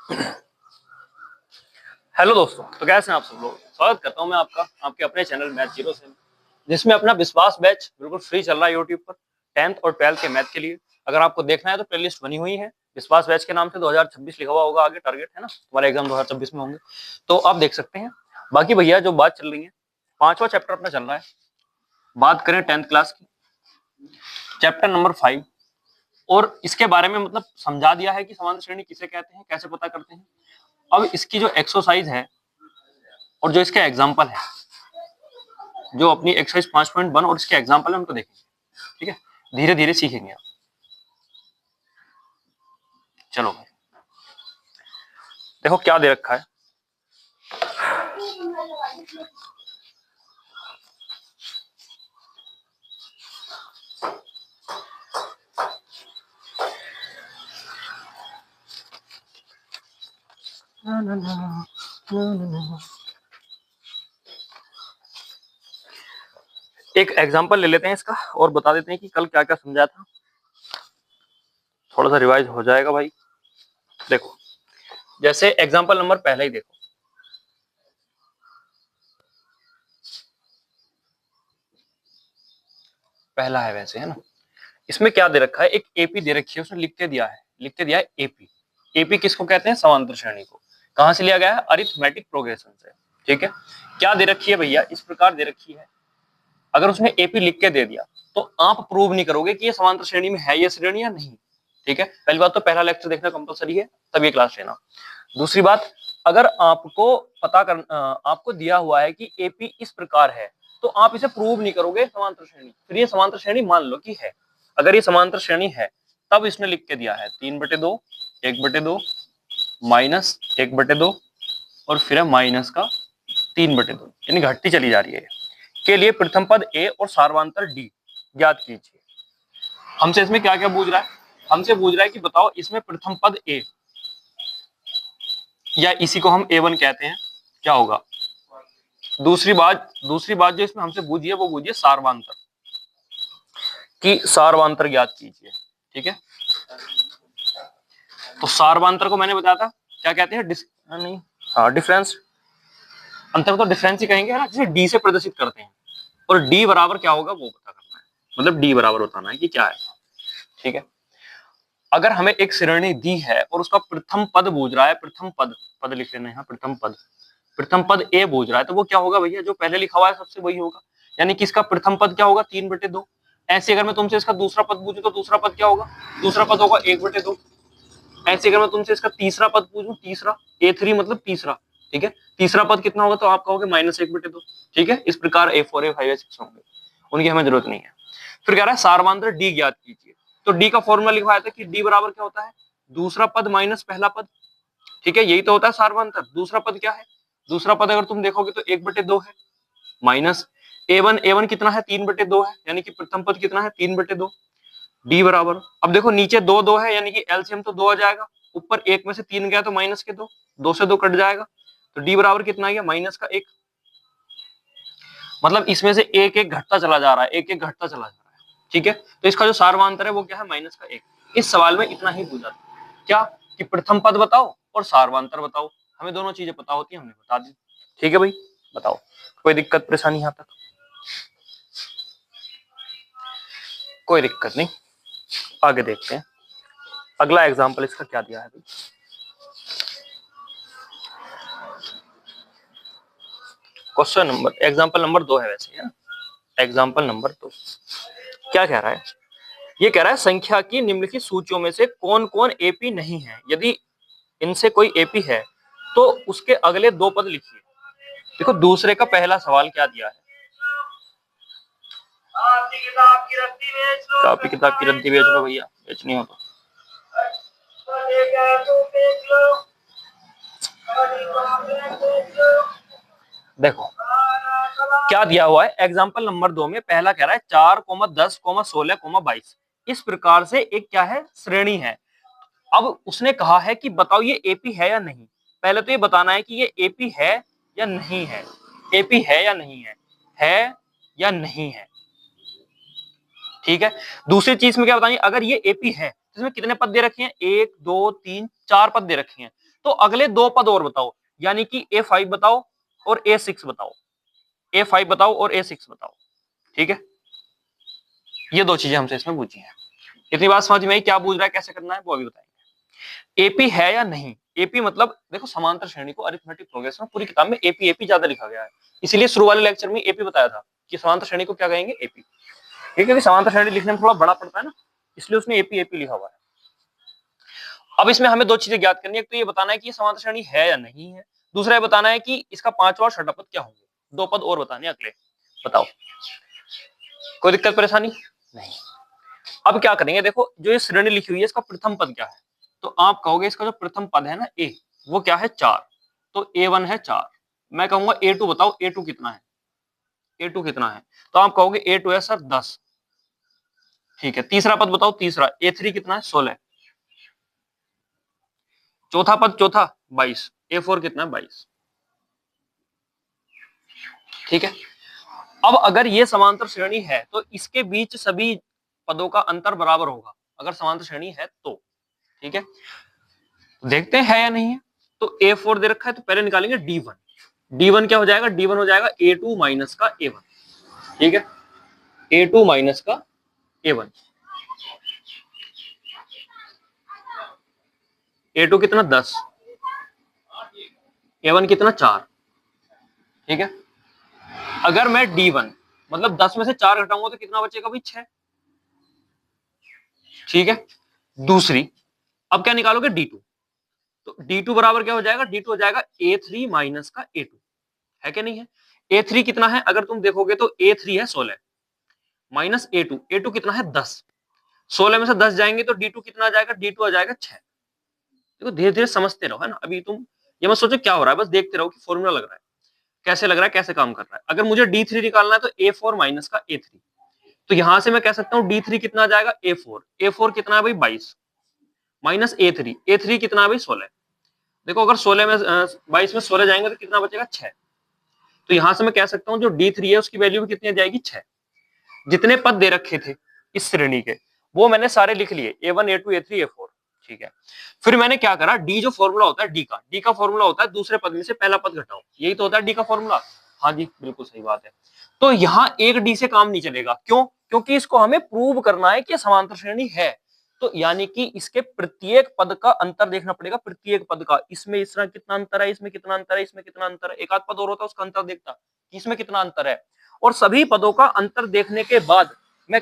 Hello दोस्तों, तो कैसे हैं आप सब लोग। स्वागत करता हूं मैं आपका आपके अपने चैनल मैथ जीरो से, जिसमें अपना विश्वास बैच बिल्कुल फ्री चल रहा है यूट्यूब पर 10th और 12th के मैथ के लिए। अगर आपको देखना है तो प्लेलिस्ट बनी हुई है विश्वास बैच के नाम से। 2026 लिखा हुआ होगा आगे, टारगेट है ना, तुम्हारे एग्जाम 2026 में होंगे तो आप देख सकते हैं। बाकी भैया जो बात चल रही है, 5वां चैप्टर अपना चल रहा है। बात करें 10th क्लास की, चैप्टर नंबर 5, और इसके बारे में मतलब समझा दिया है कि समांतर श्रेणी किसे कहते हैं, कैसे पता करते हैं। अब इसकी जो एक्सरसाइज है और जो इसका एग्जाम्पल है, जो अपनी एक्सरसाइज 5.1 और इसके एग्जाम्पल है, उनको देखेंगे। ठीक है, धीरे धीरे सीखेंगे आप। चलो भाई, देखो क्या दे रखा है। एक एग्जाम्पल ले लेते हैं इसका और बता देते हैं कि कल क्या क्या समझा था। थोड़ा सा रिवाइज हो जाएगा भाई। देखो, जैसे एग्जाम्पल नंबर पहला ही देखो। पहला है वैसे, है ना। इसमें क्या दे रखा है, एक एपी दे रखी है, उसने लिख के दिया है एपी। एपी किसको कहते हैं, समांतर श्रेणी को। कहां से लिया गया है, अरिथमेटिक प्रोग्रेशन से। ठीक है, क्या दे रखी है भैया, इस प्रकार दे रखी है। अगर उसने एपी लिख के दे दिया तो आप प्रूव नहीं करोगे कि ये समांतर श्रेणी में है ये श्रेणी या नहीं। ठीक है, पहली बात तो पहला लेक्चर देखना कंपलसरी है, तब ये क्लास लेना। दूसरी बात, अगर आपको पता कर आपको दिया हुआ है कि एपी इस प्रकार है, तो आप इसे प्रूव नहीं करोगे समांतर श्रेणी, फिर ये समांतर श्रेणी मान लो कि है। अगर ये समांतर श्रेणी है तब इसने लिख के दिया है 3/2, 1/2, -1/2 और फिर है माइनस का 3/2, यानी घटती चली जा रही है। के लिए प्रथम पद ए और सार्वंतर डी ज्ञात कीजिए। हमसे इसमें क्या क्या पूछ रहा है, हमसे पूछ रहा है कि बताओ इसमें प्रथम पद ए, या इसी को हम A1 कहते हैं, क्या होगा। दूसरी बात जो इसमें हमसे पूछी है वो पूछी है सार्वंतर, कि सार्वंतर ज्ञात कीजिए। ठीक है, तो सार्वंतर को मैंने बताया था क्या कहते हैं, नहीं, हाँ, डिफरेंस। अंतर तो डिफरेंस ही कहेंगे, है ना, जिसे डी से प्रदर्शित करते हैं। और डी बराबर क्या होगा वो पता करना है, मतलब डी बराबर बताना है कि क्या है। ठीक है, अगर हमें एक श्रेणी दी है और उसका प्रथम पद पूछ रहा है, प्रथम पद, पद लिख लेना है, प्रथम पद ए पूछ रहा है, तो वो क्या होगा भैया, जो पहले लिखा हुआ है सबसे वही होगा। यानी कि इसका प्रथम पद क्या होगा, 3/2। ऐसे अगर मैं तुमसे इसका दूसरा पद पूछूं तो दूसरा पद क्या होगा, दूसरा पद होगा 1/2। ऐसे अगर मैं तुमसे इसका तीसरा पद पूछूं, तीसरा A3 मतलब तीसरा, ठीक है, तीसरा पद कितना होगा, तो आप कहोगे -1/2। ठीक है, इस प्रकार A4 A5 A6 होंगे, उनकी हमें जरूरत नहीं है। फिर कह रहा है सार्वंतर डी ज्ञात कीजिए। तो डी का फॉर्मूला लिखवाया था कि डी बराबर क्या होता है, दूसरा पद माइनस पहला पद। ठीक है, यही तो होता है सार्वंतर। दूसरा पद क्या है, दूसरा पद अगर तुम देखोगे तो 1/2 है, माइनस A1 कितना है, 3/2 है, यानी कि प्रथम पद कितना है, 3/2। डी बराबर, अब देखो नीचे 2 है, यानी कि एलसीएम तो 2 आ जाएगा, ऊपर 1 में से 3 गया तो माइनस के 2, 2 से 2 कट जाएगा, तो डी बराबर कितना आ गया, -1। मतलब इसमें से एक एक घटता चला जा रहा है, एक एक घटता चला जा रहा है। ठीक है, तो इसका जो सार्वंतर है वो क्या है, -1। इस सवाल में इतना ही पूछा था, क्या कि प्रथम पद बताओ और सार्वंतर बताओ। हमें दोनों चीजें पता होती है, हमने बता दी। ठीक है भाई, बताओ, कोई दिक्कत परेशानी यहां तक, कोई दिक्कत नहीं। आगे देखते हैं अगला एग्जाम्पल इसका क्या दिया है भाई। क्वेश्चन नंबर, एग्जाम्पल नंबर 2 है वैसे, है ना, एग्जाम्पल नंबर 2 क्या कह रहा है, ये कह रहा है संख्या की निम्नलिखित सूचियों में से कौन कौन एपी नहीं है। यदि इनसे कोई एपी है तो उसके अगले 2 पद लिखिए। देखो दूसरे का पहला सवाल क्या दिया है, कॉपी किताब की रद्दी बेच लो भैया, बेचनी हो तो। देखो क्या दिया हुआ है एग्जाम्पल नंबर 2 में, पहला कह रहा है 4,10,16,22, इस प्रकार से एक क्या है, श्रेणी है। अब उसने कहा है कि बताओ ये एपी है या नहीं। पहले तो ये बताना है कि ये एपी है या नहीं है, एपी है या नहीं है, है या नहीं है। ठीक है, दूसरी चीज में क्या बतानी, अगर ये एपी है तो इसमें कितने पद दे रखे हैं, 1 2 3 4 पद दे रखे हैं, तो अगले 2 पद और बताओ, यानी कि A5 बताओ और A6 बताओ, A5 बताओ और A6 बताओ। ठीक है, ये 2 चीजें हमसे इसमें पूछी हैं। इतनी बात समझ में आई, क्या पूछ रहा है, कैसे करना है वो अभी बताएंगे। एपी है या नहीं, एपी मतलब देखो समांतर श्रेणी को अरिथमेटिक प्रोग्रेशन पूरी किताब में एपी एपी ज्यादा लिखा गया है, इसीलिए शुरू वाले लेक्चर में एपी बताया था कि समांतर श्रेणी को क्या कहेंगे, एपी। ठीक है, क्योंकि समांतर श्रेणी लिखने में थोड़ा बड़ा पड़ता है ना, इसलिए उसने एपी एपी लिखा हुआ है। अब इसमें हमें 2 चीजें ज्ञात करनी है, एक तो ये बताना है कि ये समांतर श्रेणी है या नहीं है, दूसरा ये बताना है कि इसका 5वां और 6वां पद क्या होंगे। 2 पद और बताने अगले, बताओ कोई दिक्कत परेशानी नहीं। अब क्या करेंगे, देखो जो ये श्रेणी लिखी हुई है इसका प्रथम पद क्या है, तो आप कहोगे इसका जो प्रथम पद है ना ए, वो क्या है 4, तो A1 है 4। मैं कहूंगा A2 बताओ, A2 कितना है, A2 कितना है, तो आप कहोगे A2 है सर 10। ठीक है, तीसरा पद बताओ, तीसरा A3 कितना है 16। चौथा पद, चौथा 22, A4 कितना है 22। ठीक है, अब अगर ये समांतर श्रेणी है तो इसके बीच सभी पदों का अंतर बराबर होगा, अगर समांतर श्रेणी है तो। ठीक है, देखते हैं है या नहीं है। तो A4 दे रखा है तो पहले निकालेंगे D1। D1 क्या हो जाएगा, D1 हो जाएगा A2 माइनस का A1। ठीक है, A2 माइनस का A1। A2 कितना 10, A1 कितना 4। ठीक है, अगर मैं D1 मतलब 10 में से 4 घटाऊंगा तो कितना बचेगा भाई 6। ठीक है, दूसरी अब क्या निकालोगे D2, तो D2 बराबर क्या हो जाएगा, D2 हो जाएगा A3 माइनस का A2, है कि नहीं है। A3 कितना है, अगर तुम देखोगे तो A3 है 16 माइनस A2, A2 कितना है 10, 16 में से 10 जाएंगे तो D2 कितना आ जाएगा, D2 आ जाएगा 6। देखो धीरे धीरे समझते रहो, है ना, अभी तुम ये मत सोचो क्या हो रहा है, बस देखते रहो कि फॉर्मूला लग रहा है, कैसे लग रहा है, कैसे काम कर रहा है। अगर मुझे D3 निकालना है तो A4 माइनस का A3, तो यहां से मैं कह सकता हूं D3 कितना आ जाएगा A4, A4 कितना है भाई 22 माइनस A3, A3 कितना है भाई 16। देखो अगर 16 में 22 में 16 जाएंगे तो कितना बचेगा 6, तो यहां से मैं कह सकता हूं जो D3 है उसकी वैल्यू भी कितनी आ जाएगी 6। जितने पद दे रखे थे इस श्रेणी के वो मैंने सारे लिख लिए, A1 A2 A3 A4। ठीक है, फिर मैंने क्या करा, डी जो फॉर्मूला होता है डी का फॉर्मूला होता है दूसरे पद में से पहला पद घटाओ, यही तो होता है डी का फॉर्मूला। हाँ जी बिल्कुल सही बात है। तो यहाँ एक डी से काम नहीं चलेगा, क्यों, क्योंकि इसको हमें प्रूव करना है कि समांतर श्रेणी है, तो यानी कि इसके प्रत्येक पद का अंतर देखना पड़ेगा, प्रत्येक पद का, इसमें इसका कितना अंतर है, इसमें कितना अंतर है, इसमें कितना अंतर है, एक आध पद और होता है उसका अंतर देखता कि इसमें कितना अंतर है, और सभी पदों का अंतर देखने के बाद मैं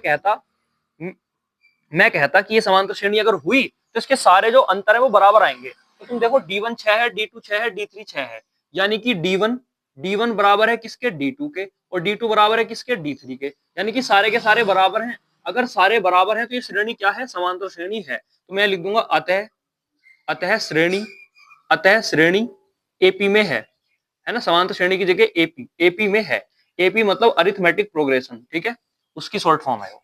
कहता कि ये समांतर श्रेणी अगर हुई तो इसके सारे जो अंतर है वो बराबर आएंगे। तो तुम देखो D1 6 है, D2 6 है, D3 6 है, यानी कि D1 बराबर है किसके, D2 के, और D2 बराबर है किसके, D3 के, यानी कि सारे के सारे बराबर हैं। अगर सारे बराबर हैं तो ये श्रेणी क्या है, समांतर श्रेणी है। तो मैं लिख दूंगा अतः श्रेणी एपी में है ना, समांतर श्रेणी की जगह एपी में है। एपी मतलब अरिथमेटिक प्रोग्रेशन, ठीक है, उसकी शॉर्ट फॉर्म है वो।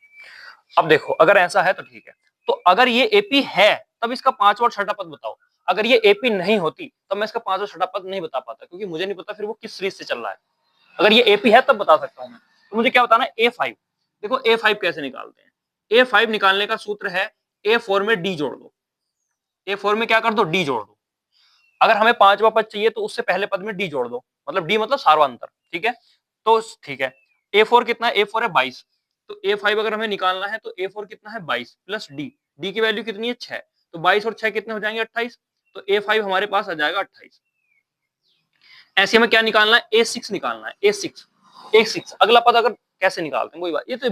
अब देखो अगर ऐसा है तो ठीक है, तो अगर ये एपी है तब इसका 5वां और 6वां पद बताओ। अगर ये एपी नहीं होती तब मैं इसका 5वां और 6वां पद नहीं बता पाता, क्योंकि मुझे नहीं पता फिर वो किस सीरीज से चल रहा है। अगर ये एपी है तब बता सकता हूं मैं। तो मुझे क्या बताना है, A5। देखो A5 कैसे निकालते हैं, A5 निकालने का सूत्र है A4 में D जोड़ दो, A4 में क्या कर दो, D जोड़ दो। अगर हमें 5वां पद चाहिए तो उससे पहले पद में D जोड़ दो, मतलब D मतलब सार्वंतर। ठीक है, तो ठीक है, A4 कितना है, A4 है 22, तो A5 अगर हमें निकालना है तो A4 कितना है 22 प्लस D की वैल्यू कितनी है 6, तो 22 और 6 कितने हो जाएंगे 28, तो A5 हमारे पास आ जाएगा 28। ऐसे में क्या निकालना है, A6 निकालना है, A6 अगला पद अगर कैसे निकालते हैं वही बात, ये तो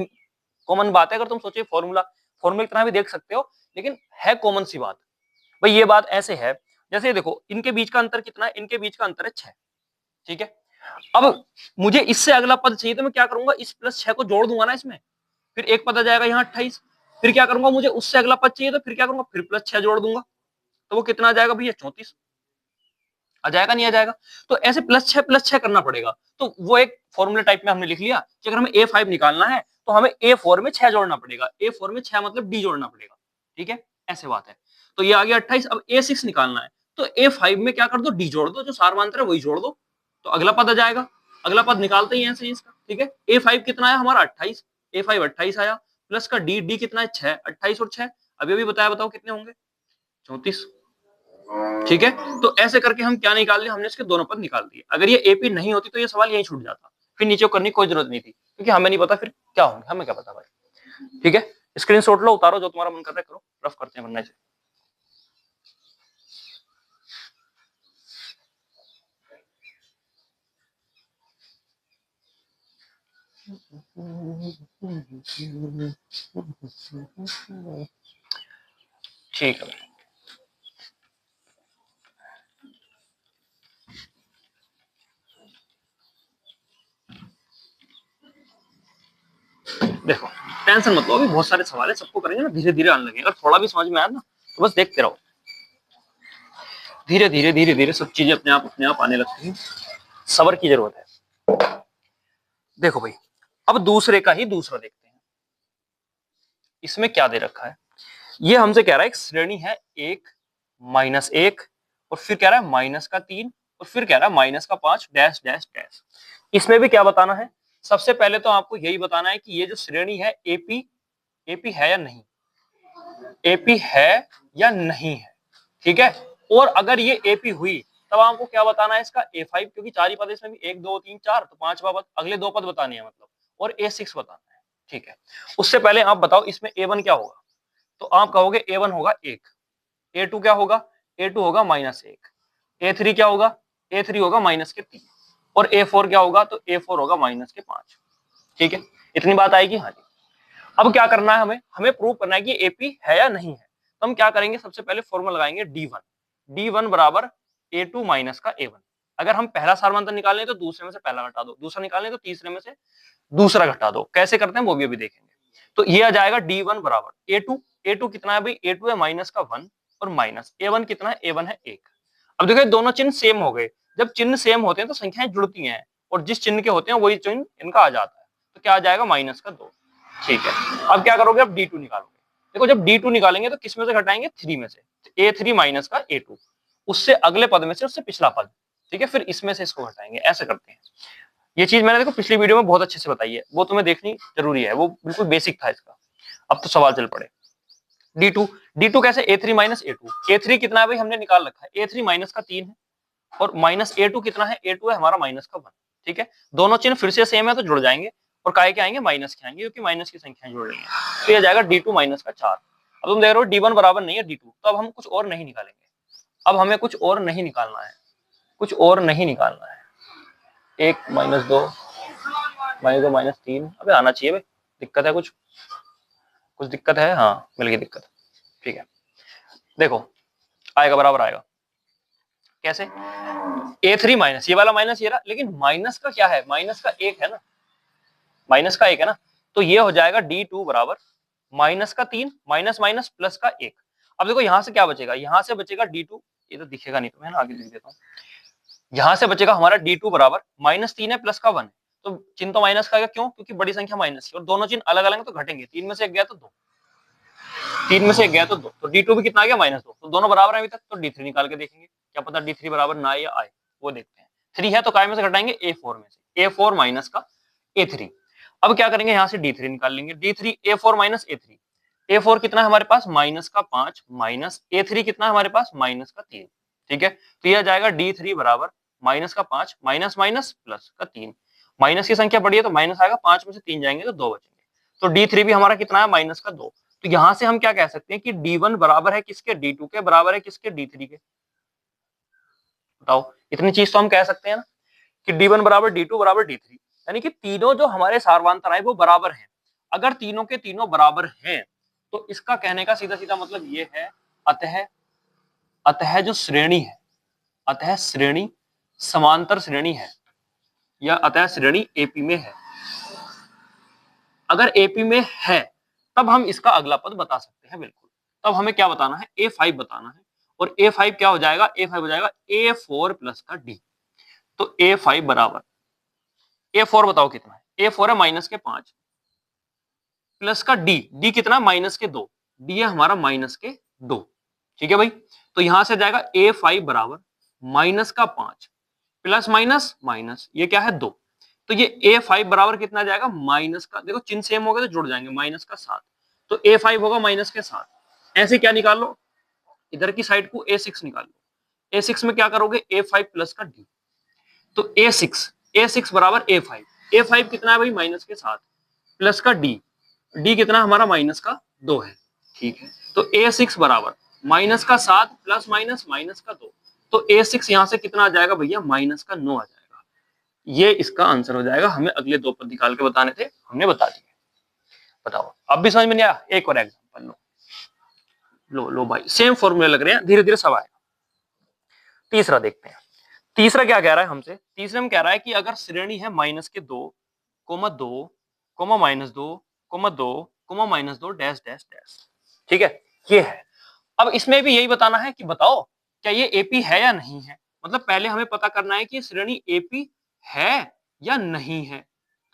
कॉमन बात है, अगर तुम सोचिए फॉर्मूला की तरह भी देख सकते हो, लेकिन है कॉमन सी बात। भाई ये बात ऐसे है, जैसे देखो इनके बीच का अंतर कितना है, इनके बीच का अंतर है 6। ठीक है, अब मुझे इससे अगला पद चाहिए तो मैं क्या करूंगा, इस प्लस 6 को जोड़ दूंगा ना इसमें, फिर एक पद आ जाएगा यहाँ 28। फिर क्या करूंगा, मुझे उससे अगला पद चाहिए तो फिर क्या करूंगा, फिर प्लस 6 जोड़ दूंगा, तो वो कितना आ जाएगा भैया 34 आ जाएगा, नहीं आ जाएगा। तो ऐसे प्लस 6 करना पड़ेगा। तो वो एक फॉर्मूले टाइप में हमने लिख लिया कि अगर हमें A5 निकालना है तो हमें A4 में 6 जोड़ना पड़ेगा, A4 में 6 मतलब D जोड़ना पड़ेगा। ठीक है, ऐसे बात है। तो ये आ गया 28। अब A6 निकालना है तो A5 में क्या कर दो, D जोड़ दो, जो सार्वंतर है वही जोड़ दो, तो अगला पद आ जाएगा। अगला पद निकालते ही ऐसे इसका। ठीक है, A5 कितना है हमारा 28, A5 28 आया, प्लस का D कितना है 6, 28 और 6 अभी अभी बताया, बताओ कितने होंगे 34। ठीक है, तो ऐसे करके हम क्या निकाल लिया, हमने इसके दोनों पद निकाल दिए। अगर ये एपी नहीं होती तो ये सवाल यहीं छूट जाता, फिर नीचे करने की कोई जरूरत नहीं थी, क्योंकि हमें नहीं पता फिर क्या होंगे, हमें क्या पता भाई। ठीक है, स्क्रीनशॉट लो, उतारो, जो तुम्हारा मन कर रहा है करो, रफ करते हैं वरना से। ठीक है, देखो टेंशन मत लो, अभी बहुत सारे सवाल है, सबको करेंगे ना, धीरे धीरे आने लगे। अगर थोड़ा भी समझ में आया ना तो बस देखते रहो, धीरे धीरे धीरे धीरे सब चीजें अपने आप आने लगती हैं। सब्र की जरूरत है। देखो भाई, अब दूसरे का ही दूसरा देखते हैं, इसमें क्या दे रखा है। ये हमसे कह रहा है एक श्रेणी है 1 -1, और फिर कह रहा है -3, और फिर कह रहा है -5 डैश डैश डैश। इसमें भी क्या बताना है, सबसे पहले तो आपको यही बताना है कि ये जो श्रेणी है एपी है या नहीं, एपी है या नहीं है। ठीक है, और अगर ये एपी हुई तब आपको क्या बताना है, इसका A5, क्योंकि 4 ही पद इसमें भी 1 2 3 4, तो 5वां पद, अगले 2 पद बताने हैं मतलब, और A6 बताना है। ठीक है, उससे पहले आप बताओ इसमें A1 क्या होगा, तो आप कहोगे A1 होगा 1, A2 क्या होगा, A2 होगा -1, A3 क्या होगा, A3 होगा -3, और A4 क्या होगा, तो A4 होगा -5। ठीक है, इतनी बात आएगी। हाँ जी, अब क्या करना है, हमें प्रूव करना है कि एपी है या नहीं है। तो हम क्या करेंगे, सबसे पहले फॉर्मूला लगाएंगे D1 बराबर A2 माइनस का A1। अगर हम पहला सारवांतर निकालें तो दूसरे में से पहला घटा दो, दूसरा निकालें तो तीसरे में से दूसरा घटा दो। कैसे करते हैं वो भी अभी देखेंगे। तो ये आ जाएगा D1 बराबर A2 कितना है भाई, A2 है माइनस का 1, और माइनस A1 कितना है, A1 है 1। अब देखो दोनों चिन्ह सेम हो गए, जब चिन्ह सेम होते हैं तो संख्याएं जुड़ती हैं, और जिस चिन्ह के होते हैं वही चिन्ह इनका आ जाता है। तो क्या आ जाएगा, -2। ठीक है, अब क्या करोगे, अब D2 निकालोगे। देखो जब D2 निकालेंगे तो किस में से घटाएंगे, 3 में से, A3 माइनस का A2, उससे अगले पद में से उससे पिछला पद। ठीक है, फिर इसमें से इसको घटाएंगे, ऐसे करते हैं। ये चीज मैंने देखो पिछली वीडियो में बहुत अच्छे से बताई है, वो तुम्हें देखनी जरूरी है, वो बिल्कुल बेसिक था इसका। अब तो सवाल चल पड़े। D2 कैसे, A3 माइनस A2, A3 कितना है भाई हमने निकाल रखा है, A3 माइनस का 3 है, और माइनस A2 कितना है, A2 है हमारा माइनस का 1। ठीक है, दोनों चिन्ह फिर से सेम है तो जुड़ जाएंगे, और काय के आएंगे, माइनस के आएंगे, क्योंकि माइनस की संख्या जुड़ रही है। तो ये जाएगा D2 माइनस का 4। अब तुम देख रहे हो D1 बराबर नहीं है D2, तो अब हम कुछ और नहीं निकालेंगे, अब हमें कुछ और नहीं निकालना है, कुछ और नहीं निकालना है। 1 -2 -2 -3, अबे आना चाहिए भाई, दिक्कत है कुछ दिक्कत है, हाँ मिल गई दिक्कत। ठीक है, देखो आएगा, बराबर आएगा कैसे, A3 माइनस, ये वाला माइनस ये रहा, लेकिन माइनस का क्या है, माइनस का 1 है ना, माइनस का 1 है ना, तो ये हो जाएगा D2 बराबर माइनस का 3 माइनस माइनस प्लस का 1। अब देखो यहां से क्या बचेगा, यहां से बचेगा D2, ये तो दिखेगा नहीं तुम्हें ना, आगे लिख देता हूँ। यहां से बचेगा हमारा D2 बराबर -3 है प्लस का 1 है, तो चिन्ह तो माइनस का आएगा, क्यों, क्योंकि बड़ी संख्या माइनस की, और दोनों चिन्ह अलग अलग तो घटेंगे, 3 में से 1 गया तो 2, 3 में से 1 गया तो 2, तो D2 भी कितना आ गया, -2, तो दोनों बराबर है अभी तक। तो D3 निकाल के देखेंगे, क्या पता D3 बराबर ना आए या आए, वो देखते हैं। 3 है तो काय में से घटाएंगे, A4 में से, A4 माइनस का A3। अब क्या करेंगे, यहां से D3 निकाल लेंगे, D3 A4 minus A3, A4 कितना है हमारे पास, माइनस का 5, माइनस A3 कितना है हमारे पास, माइनस का 3। ठीक है, तो यह जाएगा D3 बराबर माइनस का 5 माइनस माइनस प्लस का 3। माइनस की संख्या बढ़ी है तो माइनस आएगा, 5 में से 3 जाएंगे तो 2 बचेंगे, तो D3 भी हमारा कितना है, माइनस का 2। तो यहां से हम क्या कह सकते हैं कि D1 बराबर है किसके, D2 के, बराबर है किसके, D3 के। बताओ, इतनी चीज तो हम कह सकते हैं ना, कि D1 बराबर D2 बराबर D3, यानी कि तीनों जो हमारे सारवांतर आए वो बराबर हैं। अगर तीनों के तीनों बराबर हैं तो इसका कहने का सीधा सीधा मतलब ये है, अतः अतः जो श्रेणी है, अतः श्रेणी समांतर श्रेणी है, या अतः श्रेणी एपी में है। अगर एपी में है तब हम इसका अगला पद बता सकते हैं बिल्कुल। तब हमें क्या बताना है, A5 बताना है, और A5 क्या हो जाएगा, A5 हो जाएगा A4 प्लस का D। तो A5 बराबर, A4 बताओ कितना है, A4 है माइनस के 5 प्लस का D कितना, माइनस के 2, D है हमारा माइनस के 2। ठीक है भाई, तो यहां से जाएगा A5 बराबर माइनस का 5 प्लस माइनस माइनस, ये क्या है 2, तो ये A5 बराबर कितना जाएगा, माइनस का, देखो चिन्ह सेम हो गए तो जुड़ जाएंगे, माइनस का 7, तो A5 होगा माइनस के 7। ऐसे क्या निकाल लो, इधर की साइड को A6 निकाल लो, A6 में क्या करोगे, A5 प्लस का D, तो A6 बराबर A5 कितना है भाई, माइनस के 7 प्लस का D कितना हमारा, माइनस का 2 है, ठीक है। तो A6 बराबर माइनस का 7 प्लस माइनस माइनस का 2, तो A6 यहां से कितना आ जाएगा भैया, माइनस का 9 आ जाएगा। ये इसका आंसर हो जाएगा। हमें अगले 2 पद निकाल के बताने थे, हमने बता दिए। बताओ अब भी समझ में नहीं आया? एक और एग्जांपल लो भाई, सेम फॉर्मूले लग रहे हैं, धीरे धीरे सब आएगा। तीसरा देखते हैं। तीसरा क्या कह रहा है हमसे, तीसरे में कह रहा है कि अगर श्रेणी है माइनस के 2, minus 2, minus 2 dash dash dash, ठीक है, ये है। अब इसमें भी यही बताना है कि बताओ क्या ये एपी है या नहीं है। मतलब पहले हमें पता करना है कि श्रेणी एपी है या नहीं है,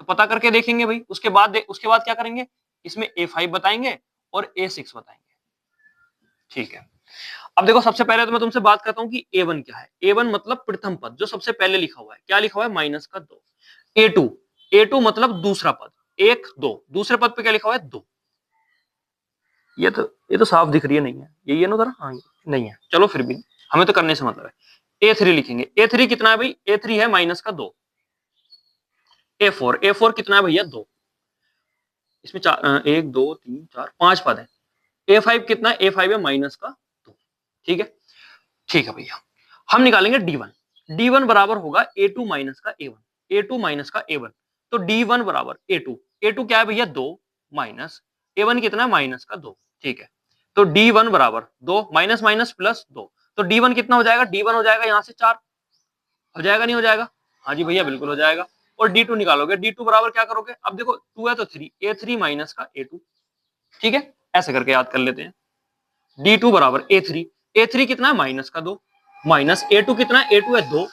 तो पता करके देखेंगे भाई। उसके बाद क्या करेंगे, इसमें A5 बताएंगे और A6 बताएंगे, ठीक है। अब देखो सबसे पहले तो मैं तुमसे बात करता हूं कि A1 क्या है। A1 मतलब प्रथम पद जो सबसे पहले लिखा हुआ है, क्या लिखा हुआ है, माइनस का 2। A2 मतलब दूसरा पद, 1 2, दूसरे पद पे क्या लिखा हुआ है, 2। ये तो साफ दिख रही है, नहीं है, यही है ना जरा, हाँ नहीं है, चलो फिर भी हमें तो करने से मतलब है। A3 लिखेंगे, A3 कितना है भाई, A3 है माइनस का 2। A4 कितना है भैया, 2। इसमें 1 2 3 4 5 पद है। A5 कितना है, A5 है माइनस का 2, ठीक है। ठीक है भैया, हम निकालेंगे D1 बराबर होगा A2 माइनस का A1, तो D1 बराबर A2 क्या है भैया, 2 माइनस A1 कितना है, माइनस का 2, ठीक है। तो D1 बराबर 2 माइनस माइनस प्लस 2, तो D1 कितना हो जाएगा, D1 हो जाएगा यहां से 4, हो जाएगा नहीं हो जाएगा, हाँ जी भैया बिल्कुल हो जाएगा। और D2 निकालोगे, D2 बराबर क्या करोगे, अब देखो 2 है तो 3, A3 माइनस का A2, ठीक है। ऐसे करके याद कर लेते हैं। D2 बराबर A3 कितना है, माइनस का 2, माइनस A2 कितना है, A2 है 2,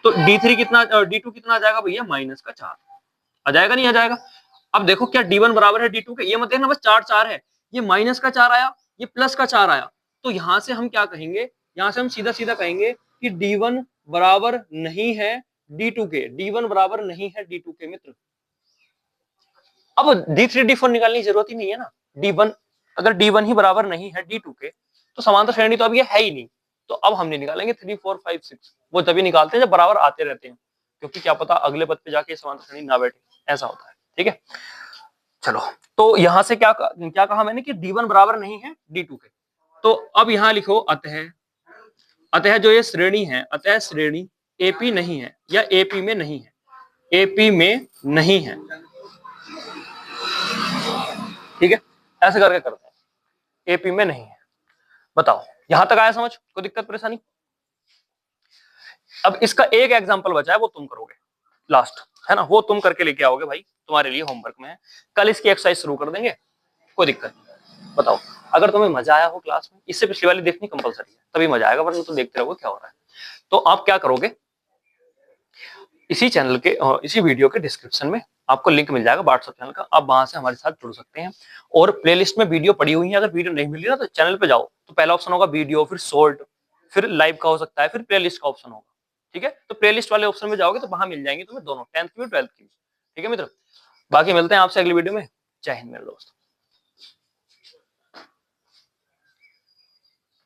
तो D3 कितना, D2 कितना आ जाएगा भैया, माइनस का 4, आ जाएगा नहीं आ जाएगा। अब देखो क्या D1 बराबर है D2 के, ये मत देखना बस 4 4 है, ये माइनस का 4 आया, ये प्लस का 4 आया, तो यहां से हम क्या कहेंगे, यहां से हम सीधा सीधा कहेंगे कि D1 बराबर नहीं है D2 के, D1 बराबर नहीं है D2 के मित्र। अब D3 D4 निकालने की जरूरत ही नहीं है ना, D1 अगर D1 ही बराबर नहीं है D2 के, तो समांतर श्रेणी तो अब ये है ही नहीं, तो अब हमने निकालेंगे 3 4 5 6, वो तभी निकालते हैं जब बराबर आते रहते हैं, क्योंकि क्या पता अगले पद पे जाके समांतर श्रेणी ना बैठे, ऐसा होता है, ठीक है। चलो, तो यहां से क्या कहा मैंने कि D1 बराबर नहीं है D2 के, तो अब यहां लिखो अतः जो ये श्रेणी है, अतः श्रेणी एपी नहीं है या एपी में नहीं है, एपी में नहीं है, ठीक है। ऐसे करके करते हैं, एपी में नहीं है। बताओ यहां तक आया समझ, कोई दिक्कत परेशानी? अब इसका एक एग्जांपल बचा है, वो तुम करोगे लास्ट, है ना, वो तुम करके लेके आओगे भाई, तुम्हारे लिए होमवर्क में है, कल इसकी एक्सरसाइज शुरू कर देंगे, कोई दिक्कत नहीं। बताओ अगर तुम्हें मजा आया हो क्लास में, इससे पिछली वाली देखनी कंपलसरी है, तभी मजा आएगा, वरना तो देखते रहोगे क्या हो रहा है। तो आप क्या करोगे, इसी चैनल के इसी वीडियो के डिस्क्रिप्शन में आपको लिंक मिल जाएगा व्हाट्सएप चैनल का, आप वहां से हमारे साथ जुड़ सकते हैं। और प्लेलिस्ट में वीडियो पड़ी हुई है, अगर वीडियो नहीं मिल रही ना तो चैनल पे जाओ, तो पहला ऑप्शन होगा वीडियो, फिर शॉर्ट, फिर लाइव का हो सकता है, फिर प्लेलिस्ट का ऑप्शन होगा, ठीक है। तो प्लेलिस्ट वाले ऑप्शन में जाओगे तो वहां मिल जाएंगे तुम्हें दोनों, 10th की भी 12th की भी, ठीक है मित्र। बाकी मिलते हैं आपसे अगली वीडियो में, जय हिंद मेरे दोस्त।